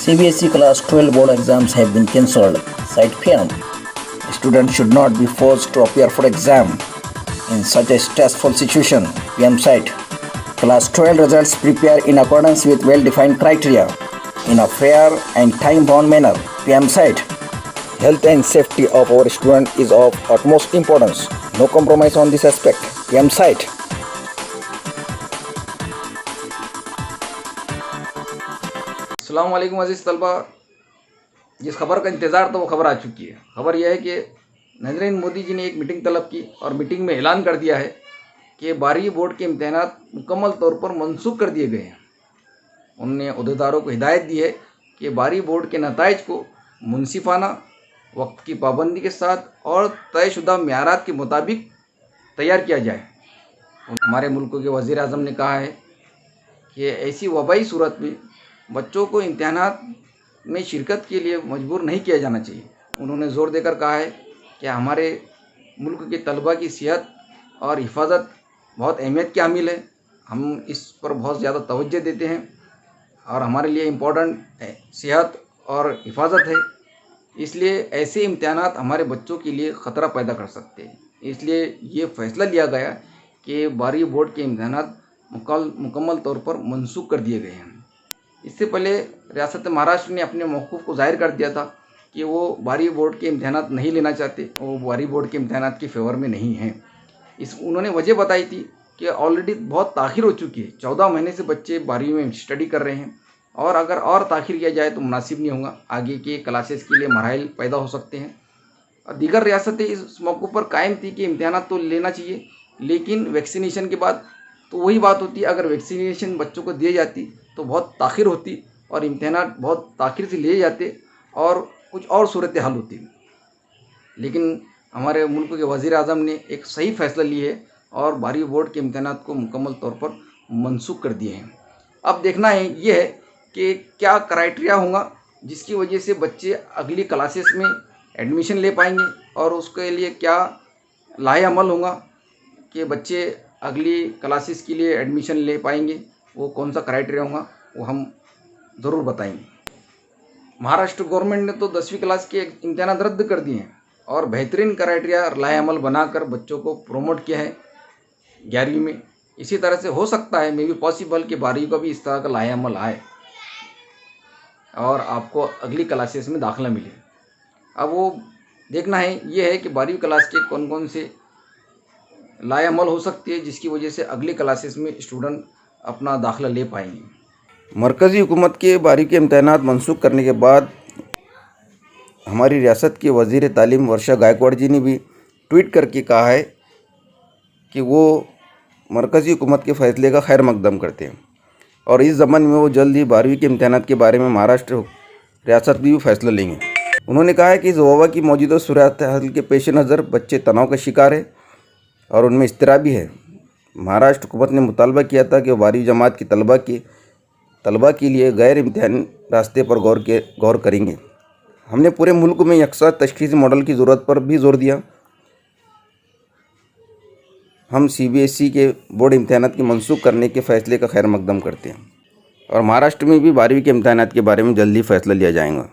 CBSE Class 12 board exams have been cancelled, cited PM. Students should not be forced to appear for exam in such a stressful situation, PM cite. Class 12 results prepare in accordance with well-defined criteria in a fair and time-bound manner, PM cite. Health and safety of our student is of utmost importance. No compromise on this aspect, PM cite. अस्सलाम वालेकुम अज़ीज़ तलबा, जिस खबर का इंतज़ार था वो खबर आ चुकी है। खबर यह है कि नरेंद्र मोदी जी ने एक मीटिंग तलब की और मीटिंग में ऐलान कर दिया है कि 12वीं बोर्ड के इम्तहानात मुकम्मल तौर पर मनसूख कर दिए गए हैं। उन्होंने अहदेदारों को हिदायत दी है कि 12वीं बोर्ड के नताइज को मुनसिफाना, वक्त की पाबंदी के साथ और तयशुदा मेयारात के मुताबिक तैयार किया जाए। हमारे मुल्क के वज़ीर आज़म ने कहा है कि ऐसी वबाई सूरत में बच्चों को इम्तहानात में शिरकत के लिए मजबूर नहीं किया जाना चाहिए। उन्होंने ज़ोर देकर कहा है कि हमारे मुल्क के तलबा की सेहत और हिफाजत बहुत अहमियत की हामिल है। हम इस पर बहुत ज़्यादा तवज्जो देते हैं और हमारे लिए इम्पोर्टेंट सेहत और हिफाजत है। इसलिए ऐसे इम्तहानात हमारे बच्चों के लिए ख़तरा पैदा कर सकते हैं। इसलिए ये फ़ैसला लिया गया कि 12वीं बोर्ड के इम्तहानात मुकम्मल तौर पर मनसूख कर दिए गए हैं। इससे पहले रियासत महाराष्ट्र ने अपने मौक़िफ़ को ज़ाहिर कर दिया था कि वो 12वीं बोर्ड के इम्तहानात नहीं लेना चाहते, वो 12वीं बोर्ड के इम्तहानात के फेवर में नहीं हैं। उन्होंने वजह बताई थी कि ऑलरेडी बहुत ताख़िर हो चुकी है। 14 महीने से बच्चे 12वीं में स्टडी कर रहे हैं और अगर और ताख़िर किया जाए तो मुनासिब नहीं होगा। आगे के क्लासेस के लिए मराइल पैदा हो सकते हैं। और दीगर रियासतें इस मौक़िफ़ पर कायम थी कि इम्तहानात तो लेना चाहिए, लेकिन वैक्सीनेशन के बाद तो वही बात होती, अगर वैक्सीनेशन बच्चों को दी जाती तो बहुत ताख़िर होती और इम्तहानात बहुत ताख़िर से लिए जाते और कुछ और सूरत हाल होती। लेकिन हमारे मुल्क के वज़ीर आज़म ने एक सही फ़ैसला लिया है और 12वीं बोर्ड के इम्तहानात को मुकम्मल तौर पर मनसूख कर दिए हैं। अब देखना है ये है कि क्या क्राइटेरिया होगा जिसकी वजह से बच्चे अगली क्लासेस में एडमिशन ले पाएंगे और उसके लिए क्या लाहे अमल होगा कि बच्चे अगली क्लासेस के लिए एडमिशन ले पाएंगे। वो कौन सा क्राइटेरिया होगा वो हम ज़रूर बताएंगे। महाराष्ट्र गवर्नमेंट ने तो 10वीं क्लास के इम्तहानात रद्द कर दिए हैं और बेहतरीन क्राइटेरिया लाहे अमल बनाकर बच्चों को प्रोमोट किया है 11वीं में। इसी तरह से हो सकता है, मे बी पॉसिबल कि 12वीं का भी इस तरह का लाहे अमल आए और आपको अगली क्लासेस में दाखिला मिले। अब वो देखना है ये है कि 12वीं क्लास के कौन कौन से लाहे अमल हो सकती है जिसकी वजह से अगली क्लासेस में स्टूडेंट अपना दाखिला ले पाएंगे। मरकज़ी हुकूमत के 12वीं के इम्तहानात मनसूख करने के बाद हमारी रियासत के वज़ीर तालीम वर्षा गायकवाड़ जी ने भी ट्वीट करके कहा है कि वो मरकज़ी हुकूमत के फ़ैसले का खैर मकदम करते हैं और इस ज़माने में वो जल्द ही 12वीं के इम्तहानात के बारे में महाराष्ट्र रियासत भी फ़ैसला लेंगे। उन्होंने कहा है कि इस वबा की मौजूदा सूरत हाल के पेश नज़र बच्चे तनाव का शिकार है और उनमें इज़्तिराब भी है। महाराष्ट्र हुकूमत ने मुतालबा किया था कि 12वीं जमात की तलबा के लिए गैर इम्तहानी रास्ते पर गौर करेंगे। हमने पूरे मुल्क में यकसा तशख़ीसी मॉडल की ज़रूरत पर भी जोर दिया। हम CBSE के बोर्ड इम्तहानात की मनसूख करने के फ़ैसले का खैर मकदम करते हैं और महाराष्ट्र में भी 12वीं के इम्तहानात के बारे में जल्दी फ़ैसला लिया जाएगा।